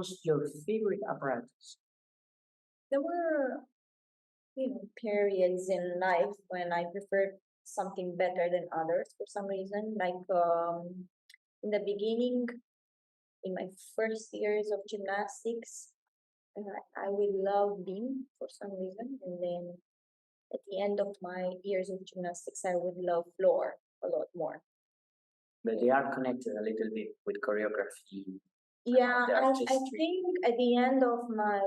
was your favorite apparatus? There were, periods in life when I preferred something better than others for some reason. Like in the beginning, in my first years of gymnastics, I would love beam for some reason, and then at the end of my years of gymnastics, I would love floor a lot more. But they are connected a little bit with choreography. Yeah, the I artistry. think at the end of my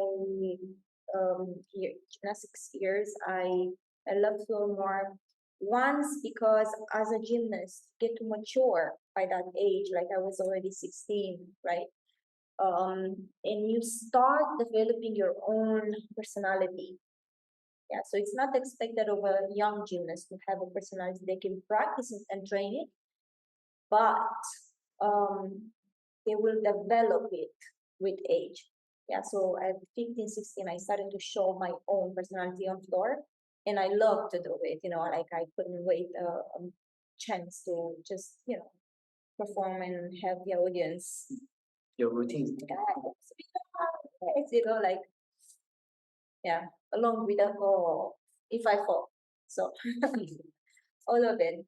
gymnastics years, I love floor more. Once because as a gymnast, you get to mature by that age. Like I was already 16, right? And you start developing your own personality. Yeah, so it's not expected of a young gymnast to have a personality. They can practice it and train it, but they will develop it with age. Yeah, so at 15, 16, I started to show my own personality on floor, and I love to do it. Like I couldn't wait a chance to just, perform and have the audience. Your routine. It's, like, yeah, along with the whole, if I fall. So all of it.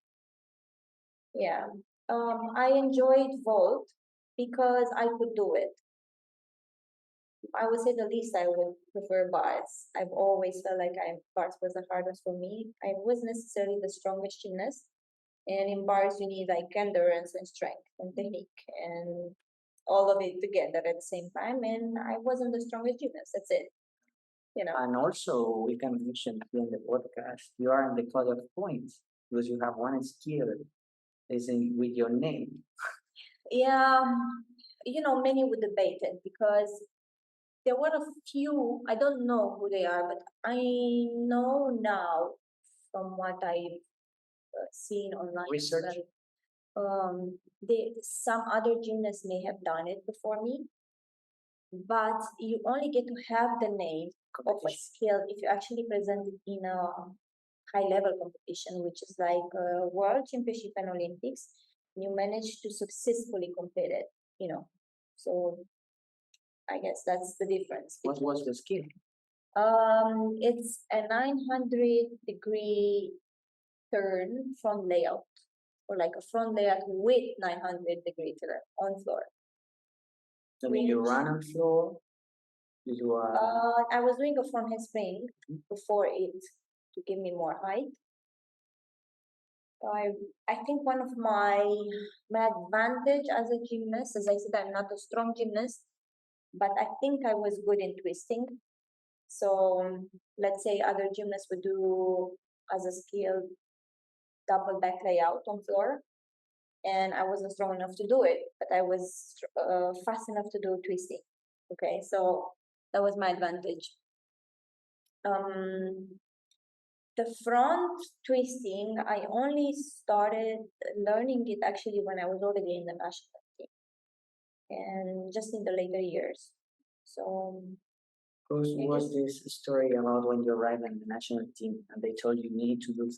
Yeah. I enjoyed vault because I could do it. I would say the least I would prefer bars. I've always felt like bars was the hardest for me. I wasn't necessarily the strongest gymnast, and in bars you need like endurance and strength and technique and all of it together at the same time. And I wasn't the strongest gymnast. That's it. And also, we can mention here in the podcast, you are in the club of points because you have one skill is with your name. Yeah, many would debate it because there were a few, I don't know who they are, but I know now from what I've seen online. Research. Some other gymnasts may have done it before me, but you only get to have the name of a skill if you actually present it in a high level competition, which is like a world championship and Olympics. You manage to successfully complete it, So I guess that's the difference. What was the skill? It's a 900-degree turn front layout, or like a front layout with 900-degree turn on floor. So when you run on floor, you do a... I was doing a front handspring before it to give me more height. I think one of my advantage as a gymnast, as I said, I'm not a strong gymnast, but I think I was good in twisting. So let's say other gymnasts would do as a skill double back layout on floor, and I wasn't strong enough to do it, but I was fast enough to do twisting. Okay, so that was my advantage. The front twisting, I only started learning it actually when I was already in the national team, and just in the later years. So was this story about when you arrived in the national team and they told you need to do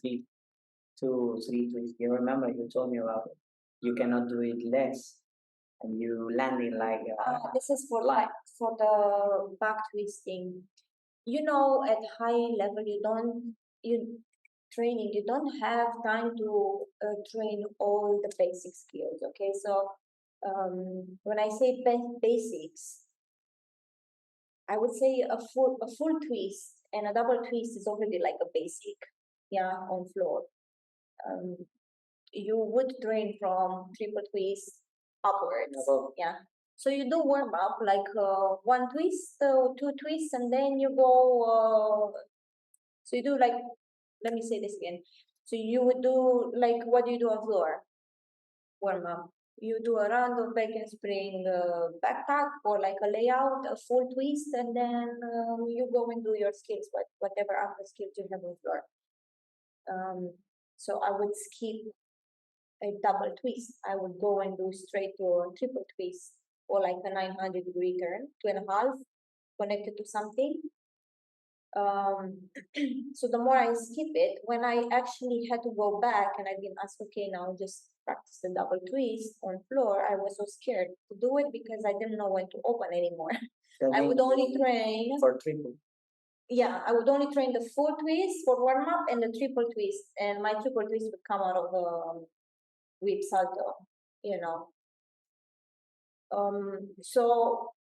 two, three twists? You remember you told me about it. You cannot do it less, and you landed like. This is for the back twisting. At high level, you don't have time to train all the basic skills. Okay, so when I say basics, I would say a full twist and a double twist is already like a basic, on floor. You would train from triple twist upwards, So you do warm up like one twist, two twists, and then you go. So you do like, let me say this again. So you would do like, what do you do on floor? Warm up. You do a round of back and spring back tuck or like a layout, a full twist, and then you go and do your skills, whatever other skills you have on floor. So I would skip a double twist. I would go and do straight to a triple twist or like a 900-degree turn, 2.5, connected to something. So the more I skip it, when I actually had to go back and I've been asked, okay, now just practice the double twist on floor, I was so scared to do it because I didn't know when to open anymore. I would only train for triple. Yeah, I would only train the full twist for warm up and the triple twist, and my triple twist would come out of whip salto, you know. So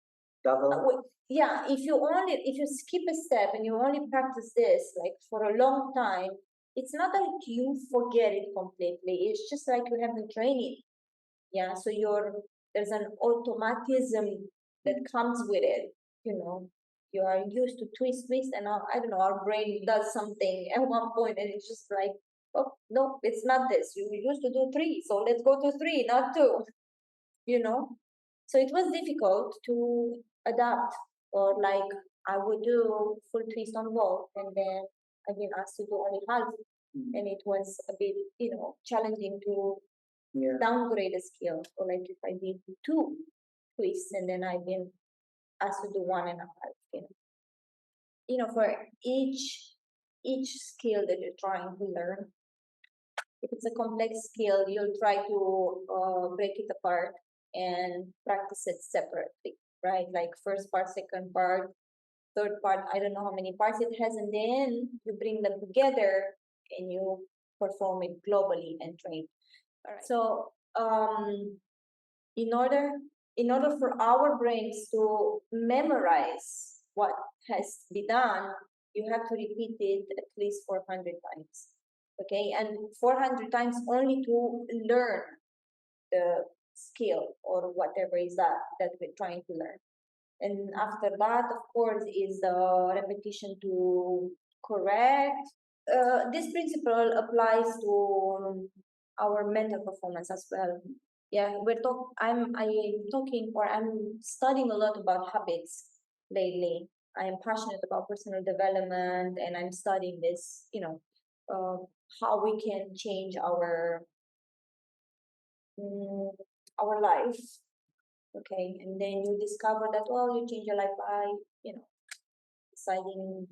yeah, if you skip a step and you only practice this like for a long time, it's not that you forget it completely. It's just like you haven't trained it. Yeah, so there's an automatism that comes with it. You know, you are used to twist, and I don't know, our brain does something at one point, and it's just like, oh no, it's not this. You used to do three, so let's go to three, not two. You know, so it was difficult to adapt, or like I would do full twist on wall, and then I've been asked to do only half, and it was a bit, challenging to downgrade a skill. Or like if I did two twists, and then I've been asked to do one and a half. For each skill that you're trying to learn, if it's a complex skill, you'll try to break it apart and practice it separately, right? Like first part, second part, third part, I don't know how many parts it has, and then you bring them together and you perform it globally and train. All right. So in order for our brains to memorize what has to be done, you have to repeat it at least 400 times. Okay, and 400 times only to learn the skill or whatever is that we're trying to learn. And after that, of course, is the repetition to correct. This principle applies to our mental performance as well. Yeah, I'm talking, or I'm studying a lot about habits lately. I am passionate about personal development, and I'm studying this. How we can change our life. Okay, and then you discover that, well, you change your life by deciding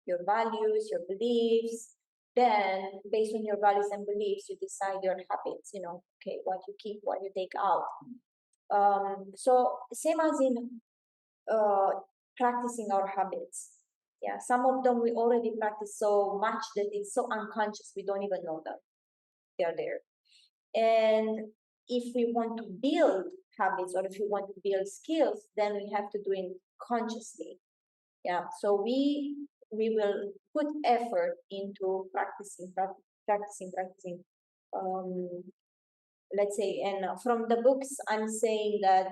your values, your beliefs. Then, based on your values and beliefs, you decide your habits. Okay, what you keep, what you take out. So same as in practicing our habits. Yeah, some of them we already practice so much that it's so unconscious we don't even know that they are there. And if we want to build habits, or if we want to build skills, then we have to do it consciously. Yeah, so we will put effort into practicing. Let's say, and from the books, I'm saying that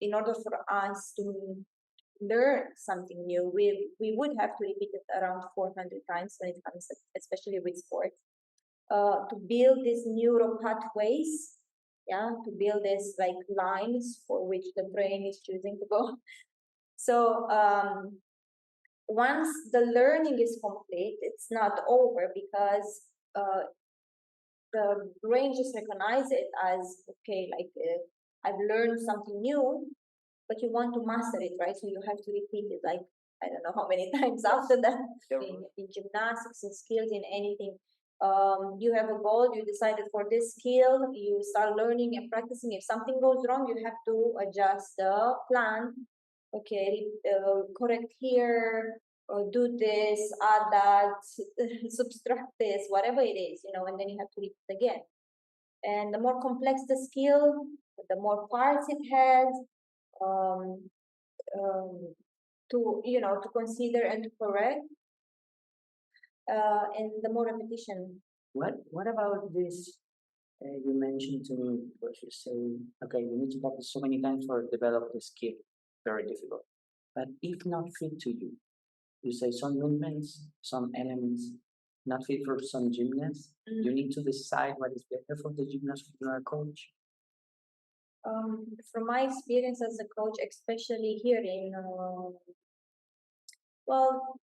in order for us to learn something new, we would have to repeat it around 400 times when it comes, especially with sports, to build these neural pathways. Yeah, to build these like lines for which the brain is choosing to go. So once the learning is complete, it's not over, because the brain just recognizes it as, okay, like I've learned something new, but you want to master it, right? So you have to repeat it like, I don't know how many times after that. In gymnastics and skills, in anything, you have a goal, you decided for this skill, you start learning and practicing. If something goes wrong, you have to adjust the plan. Okay, correct here, or do this, add that, subtract this, whatever it is, and then you have to repeat again. And the more complex the skill, the more parts it has, um, to consider and to correct, and the more repetition. What about this? You mentioned to me what you say. Okay, you need to practice so many times for develop the skill. Very difficult. But if not fit to you, you say some movements, some elements not fit for some gymnasts. You need to decide what is better for the gymnast when you are a coach. From my experience as a coach, especially here in, well,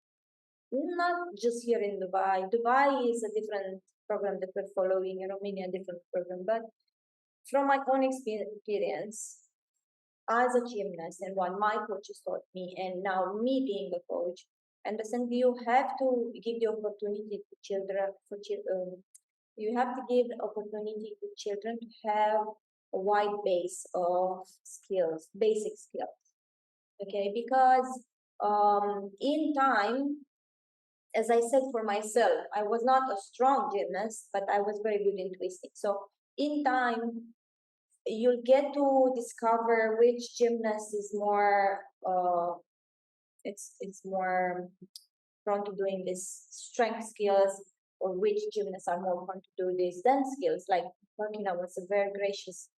not just here in Dubai. Dubai is a different program that we're following. In Romania, a different program. But from my own experience as a gymnast, and what my coaches taught me, and now me being a coach, Understand? You have to give the opportunity to children you have to give the opportunity to children to have a wide base of skills, basic skills. Okay, because in time, as I said for myself, I was not a strong gymnast, but I was very good in twisting. So in time, you'll get to discover which gymnast is more it's more prone to doing this strength skills, or which gymnasts are more prone to do these dance skills. Like Markina was a very gracious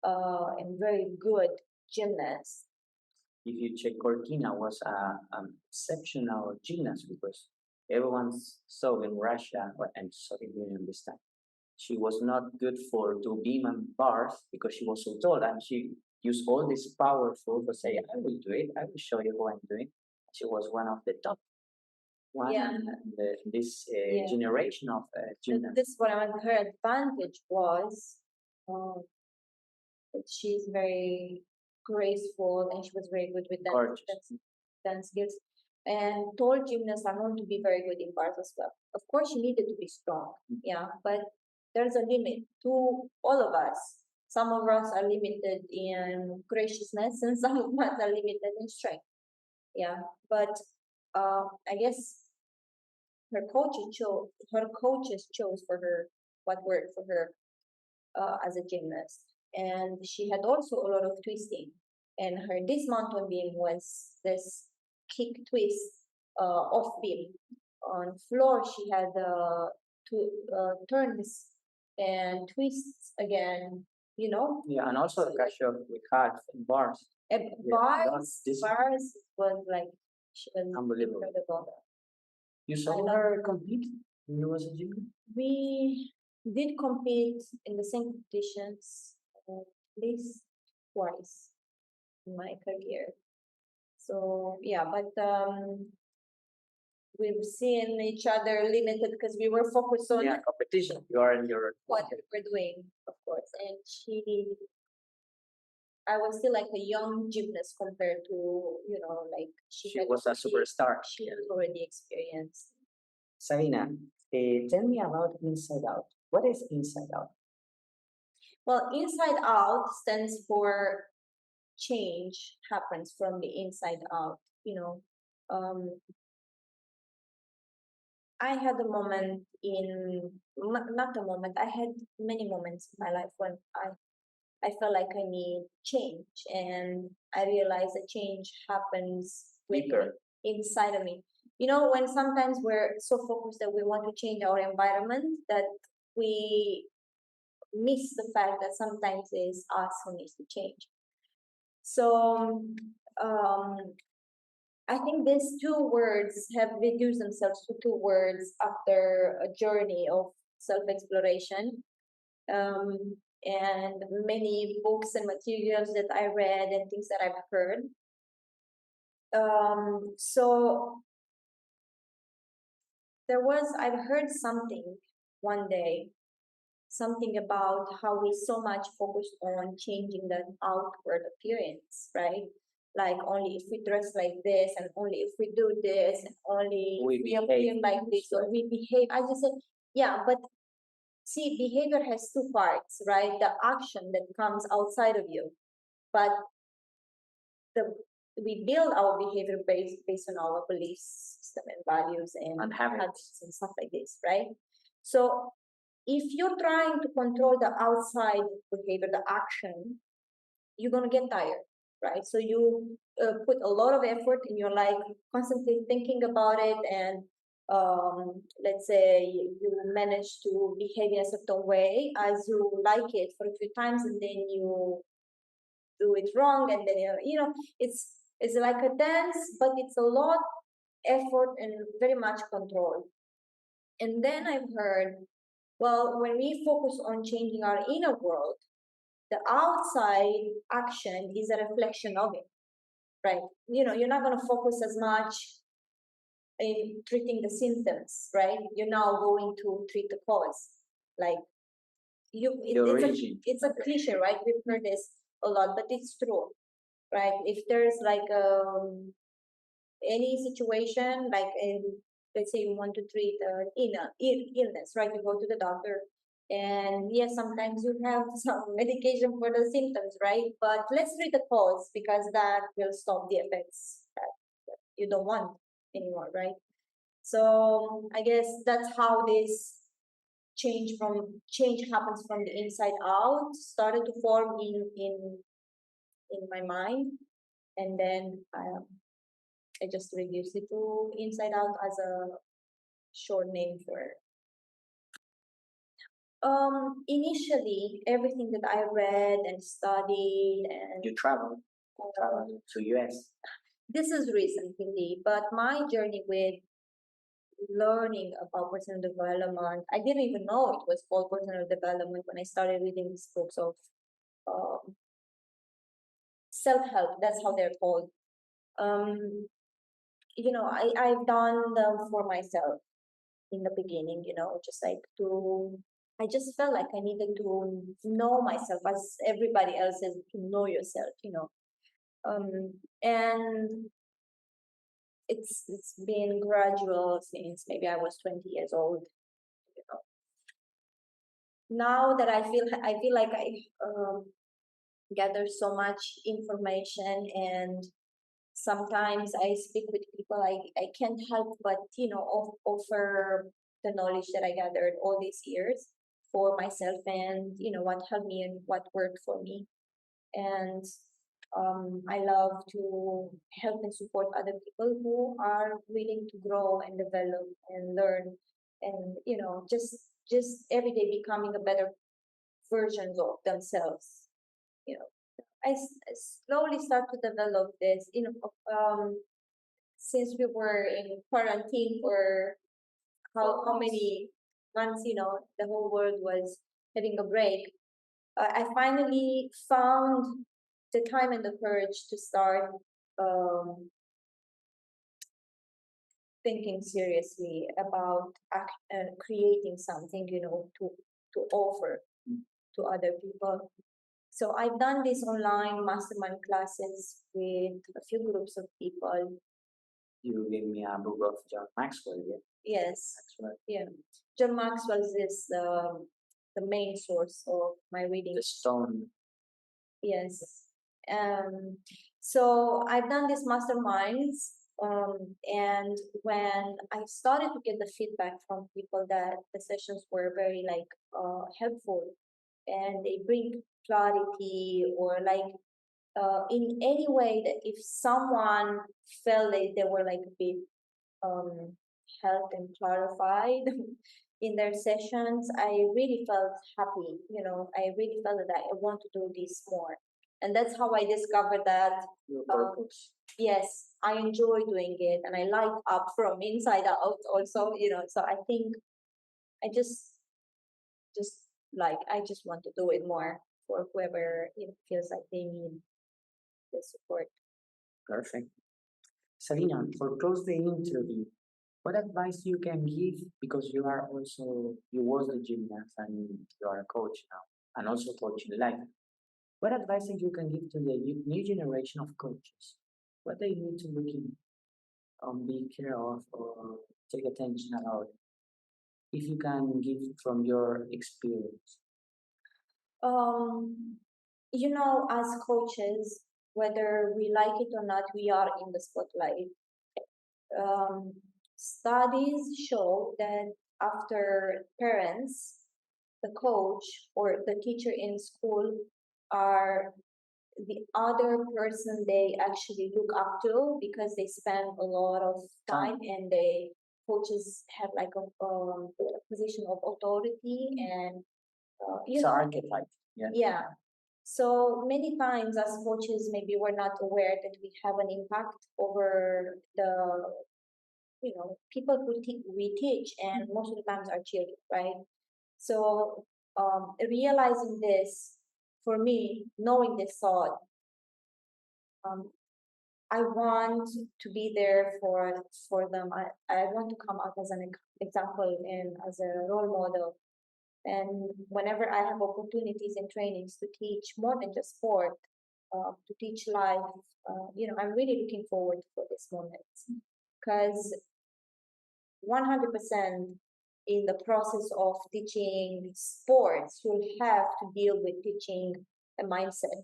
and very good gymnast. If you check, Cortina was an exceptional gymnast because everyone saw in Russia and Soviet Union this time. She was not good for two beam and bars because she was so tall, and she used all this powerful to say, "I will do it. I will show you what I'm doing." She was one of the top one in this generation of gymnasts. This what her advantage was. That she's very graceful and she was very good with dance skills. And tall gymnasts are known to be very good in bars as well. Of course, she needed to be strong, yeah, but there's a limit to all of us. Some of us are limited in graciousness, and some of us are limited in strength. Yeah, but I guess her coaches chose for her what worked for her as a gymnast, and she had also a lot of twisting. And her dismount on beam was this kick twist off beam. On floor, she had turns and twists again. You know. Yeah, and also the Kashyap we had bars. Bars was like unbelievable. Incredible. You saw her compete when you was a gym? We did compete in the same competitions at least twice in my career. So yeah, but we've seen each other limited because we were focused on competition. You are in your what we were doing, of course. And I was still like a young gymnast compared to, like she was a superstar. She was already experienced. Sabina, tell me about Inside Out. What is Inside Out? Well, Inside Out stands for change happens from the inside out. I had a moment not a moment, I had many moments in my life when I felt like I need change, and I realized that change happens inside of me. When sometimes we're so focused that we want to change our environment that we miss the fact that sometimes it's us who needs to change. So I think these two words have reduced themselves to two words after a journey of self-exploration. And many books and materials that I read and things that I've heard. So I've heard something one day, something about how we so much focused on changing the outward appearance, right? Like only if we dress like this, and only if we do this, and only if we appear like this, or we behave. I just said, yeah, but see, behavior has two parts, right? The action that comes outside of you, but we build our behavior based on our belief system and values and habits and stuff like this, right? So if you're trying to control the outside behavior, the action, you're gonna get tired, right? So you put a lot of effort and you're like constantly thinking about it, and let's say you manage to behave in a certain way as you like it for a few times, and then you do it wrong, and then it's like a dance, but it's a lot effort and very much control. And then I've heard, well, when we focus on changing our inner world, the outside action is a reflection of it, right? You're not going to focus as much in treating the symptoms, right? You're now going to treat the cause. Like it's a cliche, right? We've heard this a lot, but it's true, right? If there's like any situation, like in, let's say you want to treat illness, right? You go to the doctor, and yes, sometimes you have some medication for the symptoms, right? But let's treat the cause, because that will stop the effects that you don't want anymore, right? So I guess that's how this change happens from the inside out, started to form in my mind, and then I just reduced it to inside out as a short name for it. Initially, everything that I read and studied and You traveled to US. this is recently, but my journey with learning about personal development, I didn't even know it was called personal development when I started reading these books of self-help. That's how they're called. I've done them for myself in the beginning, just like I just felt like I needed to know myself as everybody else is to know yourself. And it's been gradual since maybe I was 20 years old. You know. Now that I feel like I gather so much information, and sometimes I speak with people, I can't help but offer the knowledge that I gathered all these years for myself, and what helped me and what worked for me. And I love to help and support other people who are willing to grow and develop and learn, and just every day becoming a better versions of themselves. You know, I slowly start to develop this. Since we were in quarantine for how many months, the whole world was having a break. I finally found the time and the courage to start um, thinking seriously about creating something, to offer to other people. So I've done these online mastermind classes with a few groups of people. You gave me a book of John Maxwell, yeah? Yes. Maxwell. Yeah. John Maxwell is the main source of my reading. The stone. Yes. So I've done these masterminds, and when I started to get the feedback from people that the sessions were very helpful, and they bring clarity, or in any way that if someone felt like they were like a bit helped and clarified in their sessions, I really felt happy. I really felt that I want to do this more. And that's how I discovered that, Your purpose. yes, I enjoy doing it, and I light up from inside out also, so I think I just I just want to do it more for whoever feels like they need the support. Perfect. Sabina, for close the interview, what advice you can give, because you was a gymnast and you are a coach now, and also coaching life. What advice you can give to the new generation of coaches? What they need to look in, be care of, or take attention about? If you can give from your experience. Um, as coaches, whether we like it or not, we are in the spotlight. Um, Studies show that after parents, the coach or the teacher in school are the other person they actually look up to, because they spend a lot of time, and they coaches have like a position of authority, and It's an archetype. Yeah. yeah. So many times as coaches, maybe we're not aware that we have an impact over the people who we teach, and most of the times are children, right? So realizing this, for me, knowing this thought, um, I want to be there for them. I want to come out as an example and as a role model. And whenever I have opportunities and trainings to teach more than just sport, to teach live. I'm really looking forward for this moment because 100% in the process of teaching sports, you'll have to deal with teaching a mindset,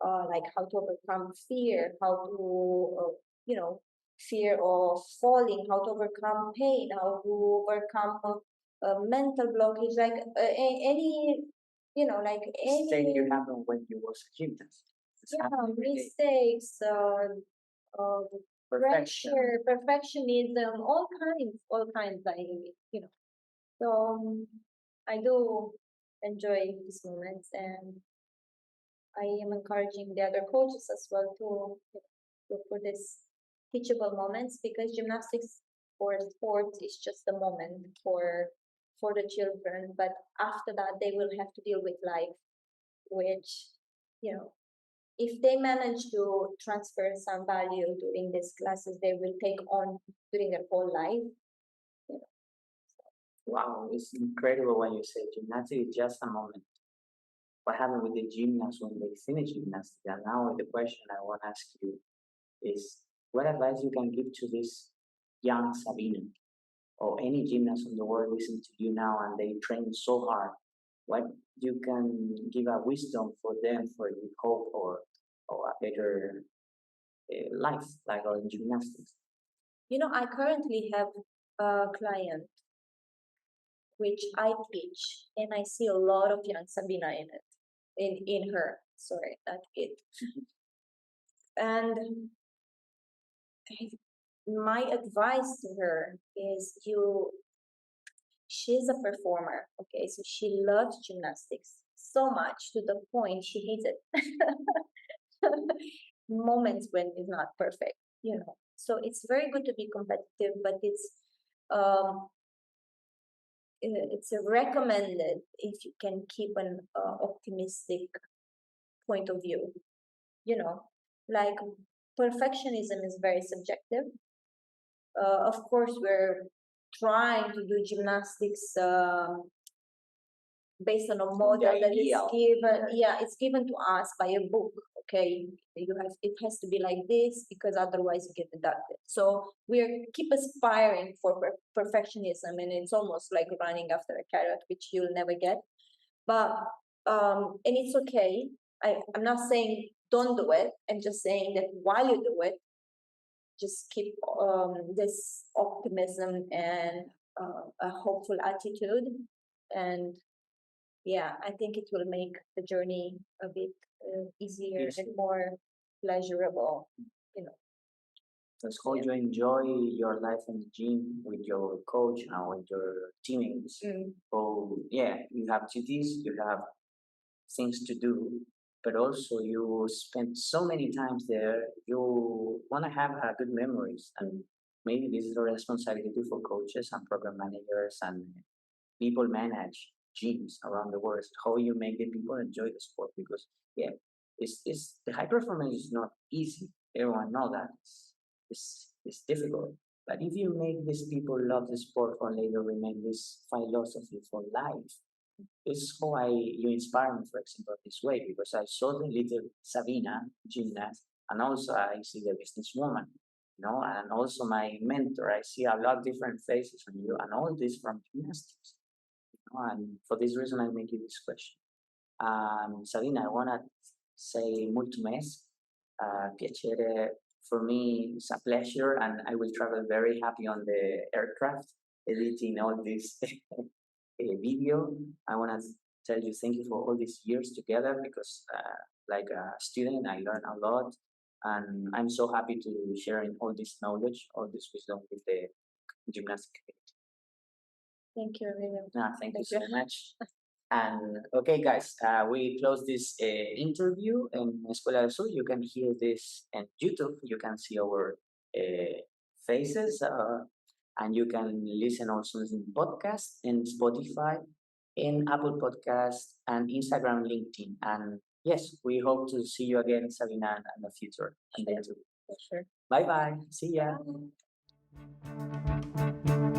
like how to overcome fear, how to, fear of falling, how to overcome pain, how to overcome mental blockage, like any, like Mistake you any, happened when you was a gymnast. It's yeah, happened every day. mistakes, Perfection. pressure, perfectionism, all kinds, like, So I do enjoy these moments, and I am encouraging the other coaches as well to look for this teachable moments, because gymnastics or sports is just a moment for the children, but after that they will have to deal with life, which, if they manage to transfer some value during these classes, they will take on during their whole life. Wow, it's incredible when you say gymnastics is just a moment. What happened with the gymnasts when they finish gymnastics? And now the question I want to ask you is, what advice you can give to this young Sabina or any gymnast in the world listening to you now and they train so hard? What you can give a wisdom for them for the hope or a better life like in gymnastics? I currently have a client which I teach, and I see a lot of young Sabina in it, in her. Sorry, not it. And my advice to her is, she's a performer, okay? So she loves gymnastics so much to the point she hates it. Moments when it's not perfect, So it's very good to be competitive, but it's recommended if you can keep an optimistic point of view. Like, perfectionism is very subjective. Of course, we're trying to do gymnastics based on a model that is given. Yeah, it's given to us by a book. Okay, it has to be like this because otherwise you get deducted. So we keep aspiring for perfectionism, and it's almost like running after a carrot, which you'll never get. But and it's okay. I'm not saying don't do it. I'm just saying that while you do it, just keep this optimism and a hopeful attitude, and yeah, I think it will make the journey a bit easier Yes. and more pleasurable. Let's hope you enjoy your life in the gym with your coach and with your teammates. So yeah, you have duties, you have things to do, but also you spend so many times there. You want to have good memories, and maybe this is a responsibility for coaches and program managers and people manage gyms around the world. How you make the people enjoy the sport, because yeah, it's the high performance is not easy. Everyone know that it's difficult. But if you make these people love the sport or later remain this philosophy for life, it's how you inspire me, for example, this way, because I saw the little Sabina gymnast, and also I see the businesswoman, and also my mentor. I see a lot of different faces from you, and all this from gymnastics. And for this reason, I make you this question. Sabina, I want to say mulțumesc. Piacere. For me, it's a pleasure, and I will travel very happy on the aircraft, editing all this video. I want to tell you thank you for all these years together, because like a student, I learned a lot, and I'm so happy to sharing all this knowledge, all this wisdom with the gymnastic community. Thank you, William. Thank you so much. And okay, guys, we close this interview in Escuela del Sur. You can hear this on YouTube. You can see our faces, and you can listen also in podcast, in Spotify, in Apple Podcast, and Instagram, LinkedIn. And yes, we hope to see you again, Sabina, in the future. Sure. Bye bye. See ya. Bye.